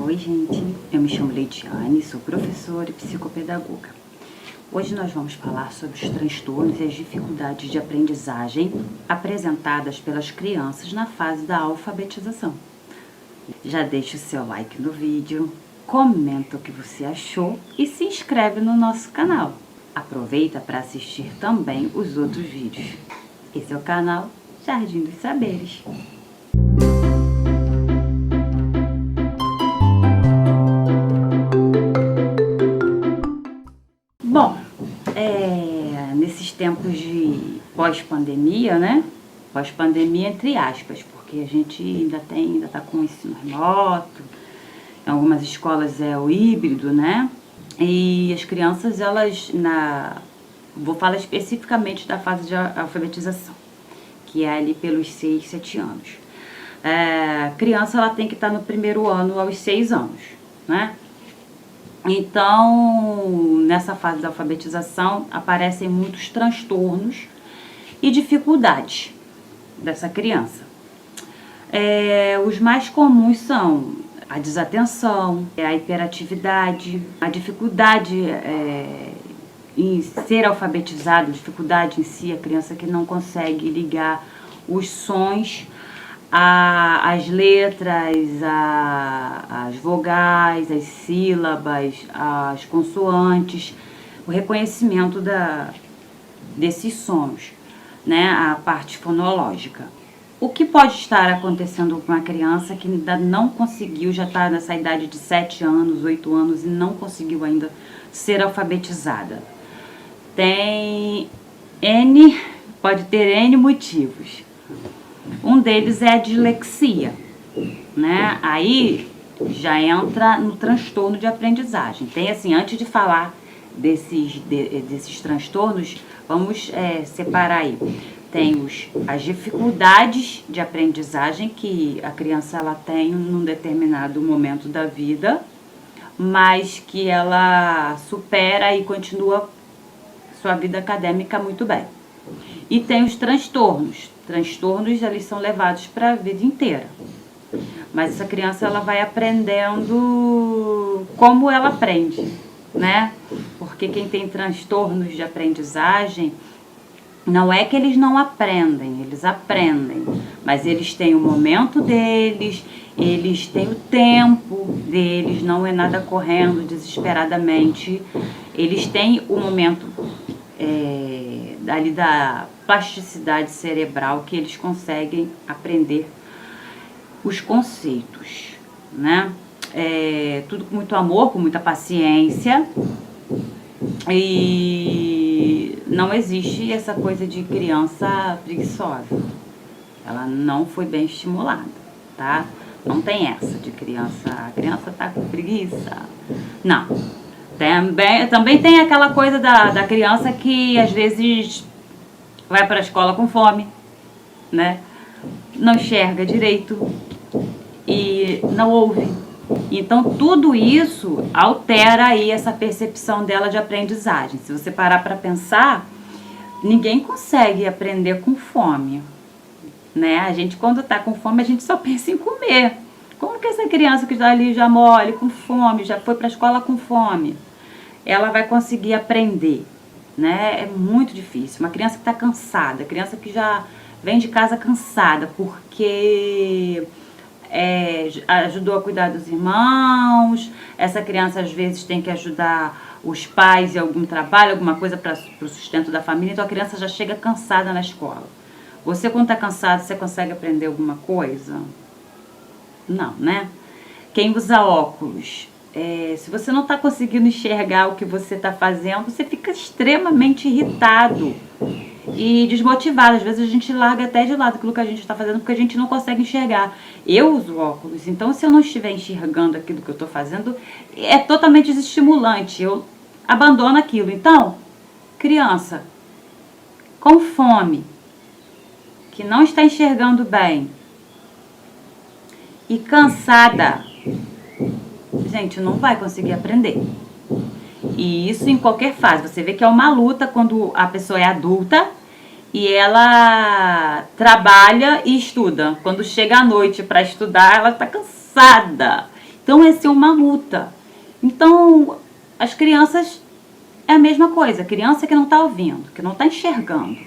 Oi gente, eu me chamo Leitiane, sou professora e psicopedagoga. Hoje nós vamos falar sobre os transtornos e as dificuldades de aprendizagem apresentadas pelas crianças na fase da alfabetização. Já deixa o seu like no vídeo, comenta o que você achou e se inscreve no nosso canal. Aproveita para assistir também os outros vídeos. Esse é o canal Jardim dos Saberes. Bom, nesses tempos de pós-pandemia, né? Pós-pandemia entre aspas, porque a gente ainda está com o ensino remoto, em algumas escolas é o híbrido, né? E as crianças, vou falar especificamente da fase de alfabetização, que é ali pelos 6, 7 anos. A criança, ela tem que estar no primeiro ano aos 6 anos, né? Então, nessa fase da alfabetização, aparecem muitos transtornos e dificuldades dessa criança. Os mais comuns são a desatenção, a hiperatividade, a dificuldade em ser alfabetizado, dificuldade em si, a criança que não consegue ligar os sons as letras, as vogais, as sílabas, as consoantes, o reconhecimento desses sons, né, a parte fonológica. O que pode estar acontecendo com uma criança que ainda não conseguiu, já está nessa idade de 7 anos, 8 anos e não conseguiu ainda ser alfabetizada? Pode ter N motivos. Um deles é a dislexia, né? Aí já entra no transtorno de aprendizagem. Tem assim, antes de falar desses transtornos, vamos separar aí. Tem as dificuldades de aprendizagem que a criança ela tem num determinado momento da vida, mas que ela supera e continua sua vida acadêmica muito bem. E tem os transtornos. Transtornos, eles são levados para a vida inteira. Mas essa criança, ela vai aprendendo como ela aprende, né? Porque quem tem transtornos de aprendizagem, não é que eles não aprendem, eles aprendem. Mas eles têm o momento deles, eles têm o tempo deles, não é nada correndo desesperadamente. Eles têm o momento ali da plasticidade cerebral que eles conseguem aprender os conceitos, né? Tudo com muito amor, com muita paciência, e não existe essa coisa de criança preguiçosa. Ela não foi bem estimulada, tá? Não tem essa de a criança tá com preguiça. Não. Também tem aquela coisa da criança que às vezes vai para a escola com fome, né? Não enxerga direito e não ouve. Então tudo isso altera aí essa percepção dela de aprendizagem. Se você parar para pensar, ninguém consegue aprender com fome, né? A gente, quando tá com fome, a gente só pensa em comer. Como que essa criança que está ali já mole, com fome, já foi para a escola com fome, ela vai conseguir aprender, né? É muito difícil. Uma criança que está cansada, criança que já vem de casa cansada porque ajudou a cuidar dos irmãos, essa criança às vezes tem que ajudar os pais em algum trabalho, alguma coisa para o sustento da família, então a criança já chega cansada na escola. Você, quando está cansado, você consegue aprender alguma coisa? Não, né? Quem usa óculos, se você não está conseguindo enxergar o que você está fazendo, você fica extremamente irritado e desmotivado. Às vezes a gente larga até de lado aquilo que a gente está fazendo porque a gente não consegue enxergar. Eu uso óculos, então se eu não estiver enxergando aquilo que eu estou fazendo, é totalmente desestimulante, eu abandono aquilo. Então, criança com fome, que não está enxergando bem e cansada, gente, não vai conseguir aprender. E isso em qualquer fase. Você vê que é uma luta quando a pessoa é adulta e ela trabalha e estuda. Quando chega à noite para estudar, ela está cansada. Então, essa é uma luta. Então, as crianças é a mesma coisa. A criança que não está ouvindo, que não está enxergando,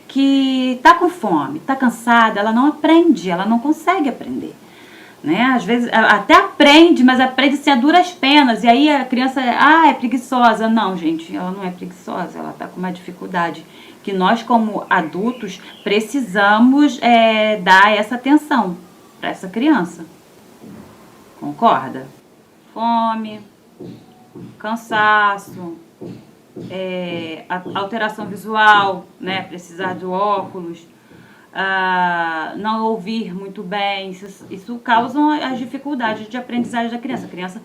que está com fome, está cansada, ela não aprende, ela não consegue aprender. Né? Às vezes até aprende, mas aprende assim a duras penas. E aí a criança é preguiçosa. Não, gente, ela não é preguiçosa, ela está com uma dificuldade que nós, como adultos, precisamos dar essa atenção para essa criança. Concorda? Fome, cansaço, alteração visual, né? Precisar de óculos. Não ouvir muito bem, isso causa as dificuldades de aprendizagem da criança. A criança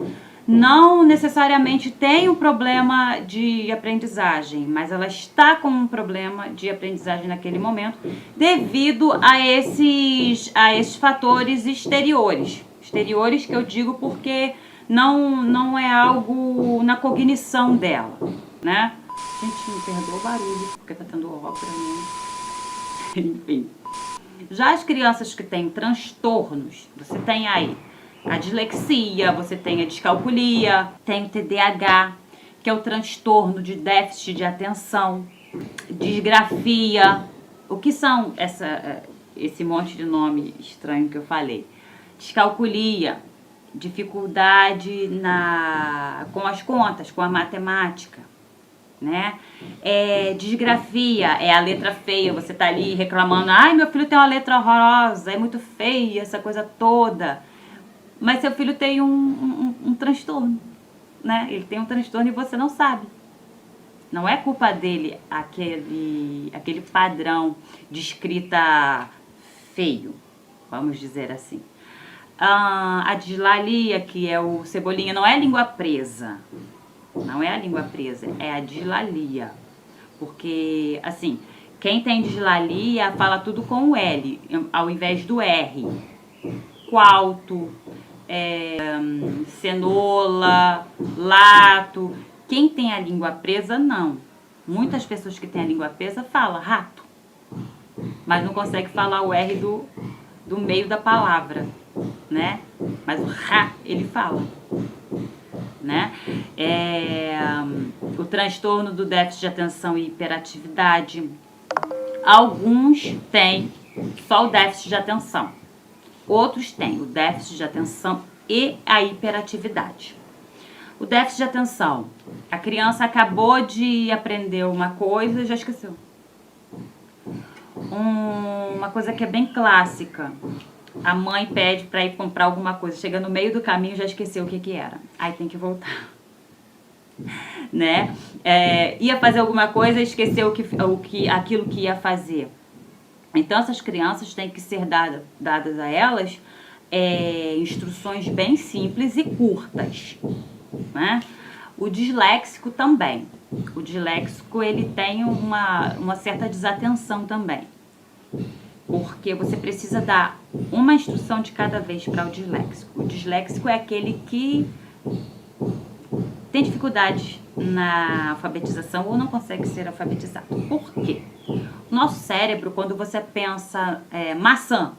não necessariamente tem um problema de aprendizagem, mas ela está com um problema de aprendizagem naquele momento devido a esses fatores exteriores. Exteriores que eu digo porque não é algo na cognição dela, né? Gente, me perdoa o barulho, porque tá tendo obra, né? Enfim. Já as crianças que têm transtornos, você tem aí a dislexia, você tem a descalculia, tem o TDAH, que é o transtorno de déficit de atenção, disgrafia. O que são esse monte de nome estranho que eu falei? Descalculia, dificuldade com as contas, com a matemática. Né? Disgrafia é a letra feia, você tá ali reclamando, ai, meu filho tem uma letra horrorosa, é muito feia, essa coisa toda, mas seu filho tem um transtorno, né? Ele tem um transtorno e você não sabe. Não é culpa dele aquele padrão de escrita feio, vamos dizer assim. A dislalia, que é o cebolinha, não é língua presa. Não é a língua presa, é a dislalia. Porque, assim, quem tem dislalia fala tudo com o L, ao invés do R. Qualto, cenola, lato. Quem tem a língua presa, não. Muitas pessoas que têm a língua presa falam rato, mas não consegue falar o R do meio da palavra, né? Mas o ra, ele fala. Né? O transtorno do déficit de atenção e hiperatividade. Alguns têm só o déficit de atenção. Outros têm o déficit de atenção e a hiperatividade. O déficit de atenção. A criança acabou de aprender uma coisa e já esqueceu. Uma coisa que é bem clássica. A mãe pede para ir comprar alguma coisa, chega no meio do caminho já esqueceu o que era. Aí tem que voltar. Né? Ia fazer alguma coisa e esqueceu aquilo que ia fazer. Então essas crianças têm que ser dadas a elas instruções bem simples e curtas. Né? O disléxico também. O disléxico ele tem uma certa desatenção também. Porque você precisa dar uma instrução de cada vez para o disléxico. O disléxico é aquele que tem dificuldade na alfabetização ou não consegue ser alfabetizado. Por quê? Nosso cérebro, quando você pensa maçã,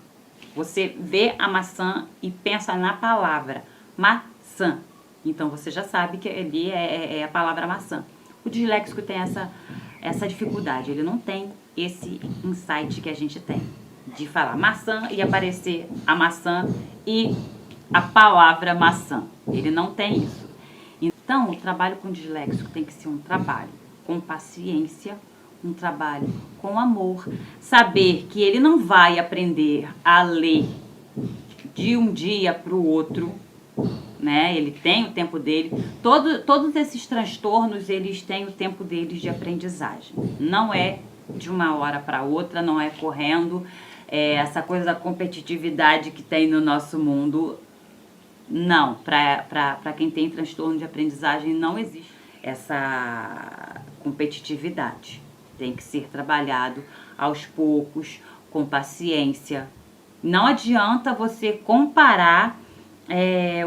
você vê a maçã e pensa na palavra maçã. Então você já sabe que ali é a palavra maçã. O disléxico tem essa dificuldade, ele não tem esse insight que a gente tem de falar maçã e aparecer a maçã e a palavra maçã. Ele não tem isso. Então, o trabalho com disléxico tem que ser um trabalho com paciência, um trabalho com amor. Saber que ele não vai aprender a ler de um dia para o outro, né? Ele tem o tempo dele. Todos esses transtornos, eles têm o tempo deles de aprendizagem. Não é de uma hora para outra, não é correndo. Essa coisa da competitividade que tem no nosso mundo, não. Para quem tem transtorno de aprendizagem, não existe essa competitividade. Tem que ser trabalhado aos poucos, com paciência. Não adianta você comparar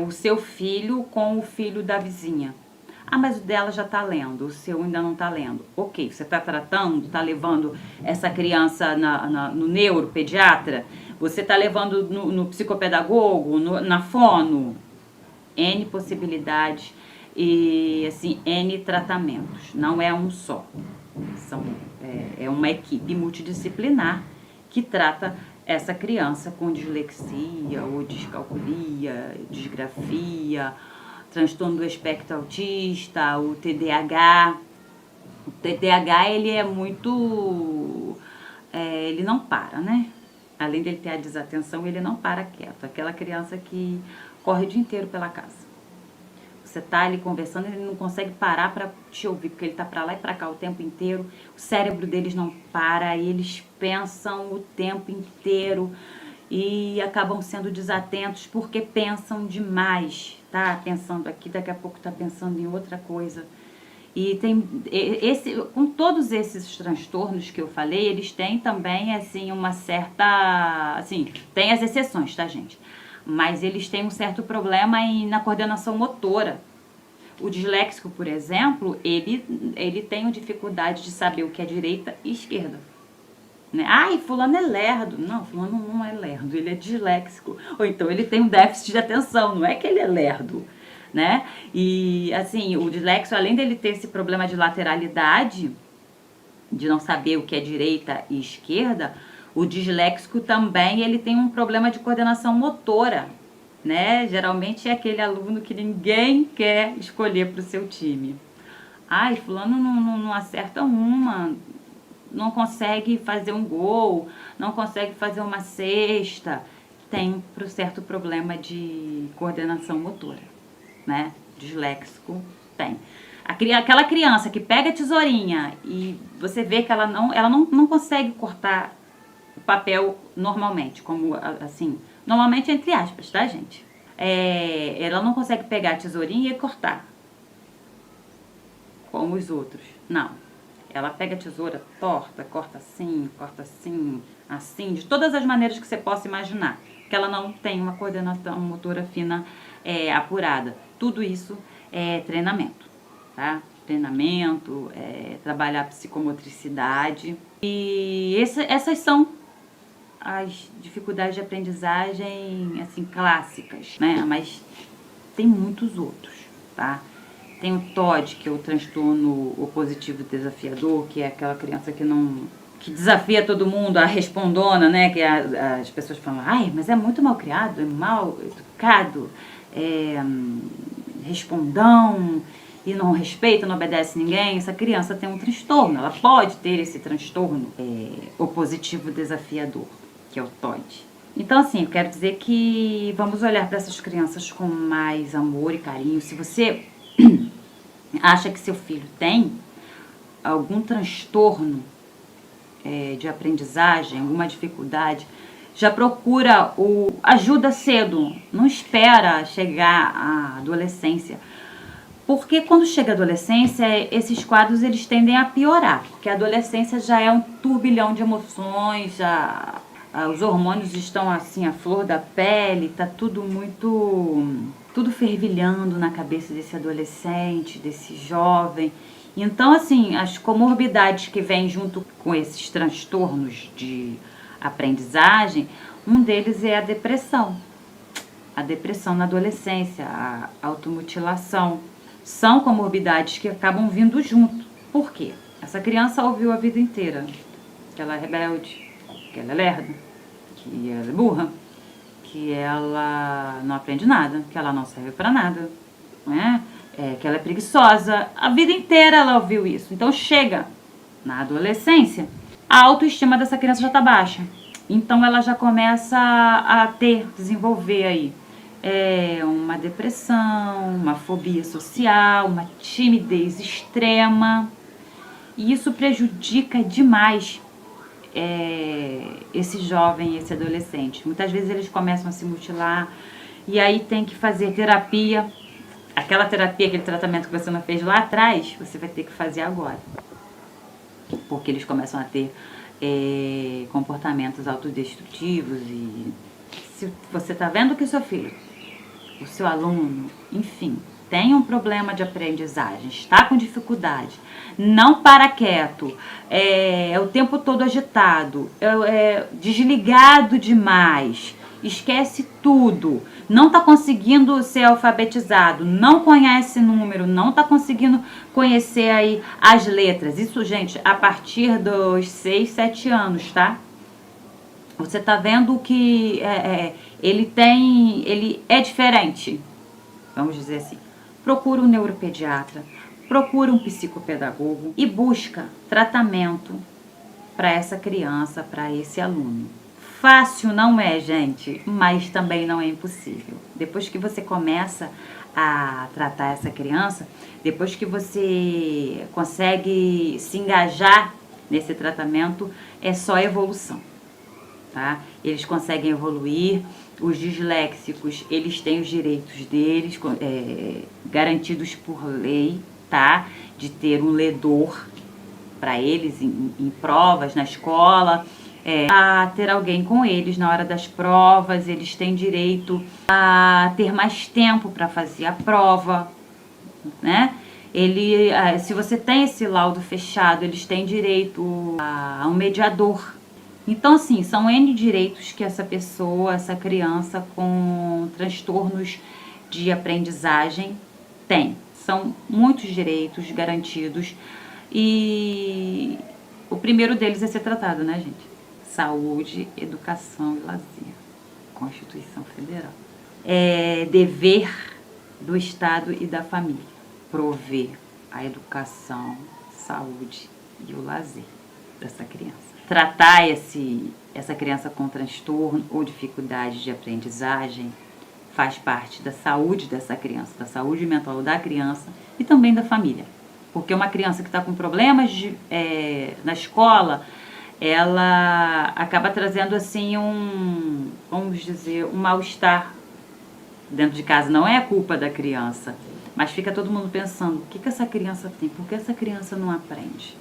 o seu filho com o filho da vizinha. Ah, mas o dela já está lendo, o seu ainda não está lendo. Ok, você está tratando, está levando essa criança no neuropediatra, você está levando no psicopedagogo, na fono. N possibilidades e assim, N tratamentos, não é um só. É uma equipe multidisciplinar que trata essa criança com dislexia ou descalculia, disgrafia, transtorno do espectro autista, o TDAH. O TDAH, ele é muito... ele não para, né? Além dele ter a desatenção, ele não para quieto. Aquela criança que corre o dia inteiro pela casa. Você tá ali conversando, ele não consegue parar para te ouvir, porque ele tá para lá e para cá o tempo inteiro. O cérebro deles não para, eles pensam o tempo inteiro e acabam sendo desatentos porque pensam demais. Tá pensando aqui, daqui a pouco tá pensando em outra coisa. E com todos esses transtornos que eu falei, eles têm também, assim, uma certa... Assim, tem as exceções, tá, gente? Mas eles têm um certo problema na coordenação motora. O disléxico, por exemplo, ele tem dificuldade de saber o que é direita e esquerda. Né? Ai, fulano é lerdo. Não, fulano não é lerdo, ele é disléxico. Ou então ele tem um déficit de atenção, não é que ele é lerdo. Né? E assim, o disléxico, além dele ter esse problema de lateralidade, de não saber o que é direita e esquerda, o disléxico também ele tem um problema de coordenação motora, né? Geralmente é aquele aluno que ninguém quer escolher para o seu time. Ai, fulano não acerta uma, não consegue fazer um gol, não consegue fazer uma cesta. Tem um certo problema de coordenação motora, né? Disléxico tem. Aquela criança que pega a tesourinha e você vê que ela não consegue cortar o papel normalmente, como assim, normalmente entre aspas, tá, gente? Ela não consegue pegar a tesourinha e cortar, como os outros, não. Ela pega a tesoura torta, corta assim, assim, de todas as maneiras que você possa imaginar, que ela não tem uma coordenação motora fina apurada. Tudo isso é treinamento, tá? Treinamento, trabalhar a psicomotricidade. E essas são as dificuldades de aprendizagem, assim, clássicas, né? Mas tem muitos outros, tá? Tem o TOD, que é o transtorno opositivo desafiador, que é aquela criança que desafia todo mundo, a respondona, né? Que as pessoas falam, ai, mas é muito mal criado, é mal educado, respondão, e não respeita, não obedece ninguém. Essa criança tem um transtorno, ela pode ter esse transtorno opositivo desafiador, que é o TOD. Então, assim, eu quero dizer que vamos olhar para essas crianças com mais amor e carinho. Se você acha que seu filho tem algum transtorno de aprendizagem, alguma dificuldade, já procura ajuda cedo, não espera chegar à adolescência. Porque quando chega a adolescência, esses quadros eles tendem a piorar, porque a adolescência já é um turbilhão de emoções, os hormônios estão assim, a flor da pele, tá tudo fervilhando na cabeça desse adolescente, desse jovem. Então, assim, as comorbidades que vêm junto com esses transtornos de aprendizagem, um deles é a depressão na adolescência, a automutilação. São comorbidades que acabam vindo junto. Por quê? Essa criança ouviu a vida inteira que ela é rebelde, que ela é lerda, que ela é burra, que ela não aprende nada, que ela não serve para nada, né? Que ela é preguiçosa. A vida inteira ela ouviu isso. Então chega na adolescência, a autoestima dessa criança já está baixa. Então ela já começa a desenvolver aí uma depressão, uma fobia social, uma timidez extrema. E isso prejudica demais esse jovem, esse adolescente. Muitas vezes eles começam a se mutilar e aí tem que fazer terapia. Aquela terapia, aquele tratamento que você não fez lá atrás, você vai ter que fazer agora. Porque eles começam a ter comportamentos autodestrutivos. E se você está vendo que o seu filho, o seu aluno, enfim, tem um problema de aprendizagem, está com dificuldade, não para quieto, é o tempo todo agitado, desligado demais, esquece tudo, não está conseguindo ser alfabetizado, não conhece número, não está conseguindo conhecer aí as letras. Isso, gente, a partir dos 6, 7 anos, tá? Você tá vendo que ele é diferente, vamos dizer assim. Procura um neuropediatra, procura um psicopedagogo e busca tratamento para essa criança, para esse aluno. Fácil não é, gente, mas também não é impossível. Depois que você começa a tratar essa criança, depois que você consegue se engajar nesse tratamento, é só evolução, tá? Eles conseguem evoluir. Os disléxicos, eles têm os direitos deles garantidos por lei, tá? De ter um ledor para eles em provas, na escola, a ter alguém com eles na hora das provas. Eles têm direito a ter mais tempo para fazer a prova, né? Se você tem esse laudo fechado, eles têm direito a um mediador. Então, assim, são N direitos que essa pessoa, essa criança com transtornos de aprendizagem tem. São muitos direitos garantidos e o primeiro deles é ser tratado, né, gente? Saúde, educação e lazer. Constituição Federal. É dever do Estado e da família prover a educação, saúde e o lazer dessa criança. Tratar essa criança com transtorno ou dificuldade de aprendizagem faz parte da saúde dessa criança, da saúde mental da criança e também da família. Porque uma criança que está com problemas na escola, ela acaba trazendo assim vamos dizer, um mal-estar dentro de casa. Não é a culpa da criança, mas fica todo mundo pensando, o que essa criança tem? Por que essa criança não aprende?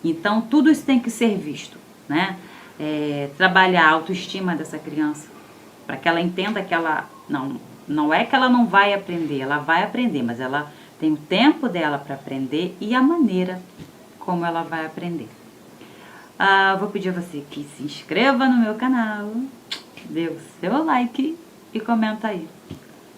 Então, tudo isso tem que ser visto, né? Trabalhar a autoestima dessa criança, para que ela entenda que ela não é que ela não vai aprender, ela vai aprender, mas ela tem o tempo dela para aprender e a maneira como ela vai aprender. Vou pedir a você que se inscreva no meu canal, dê o seu like e comenta aí.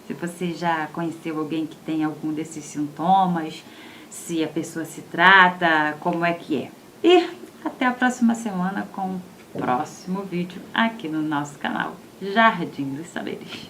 Se você já conheceu alguém que tem algum desses sintomas, se a pessoa se trata, como é que é. E até a próxima semana com o próximo vídeo aqui no nosso canal Jardim dos Saberes.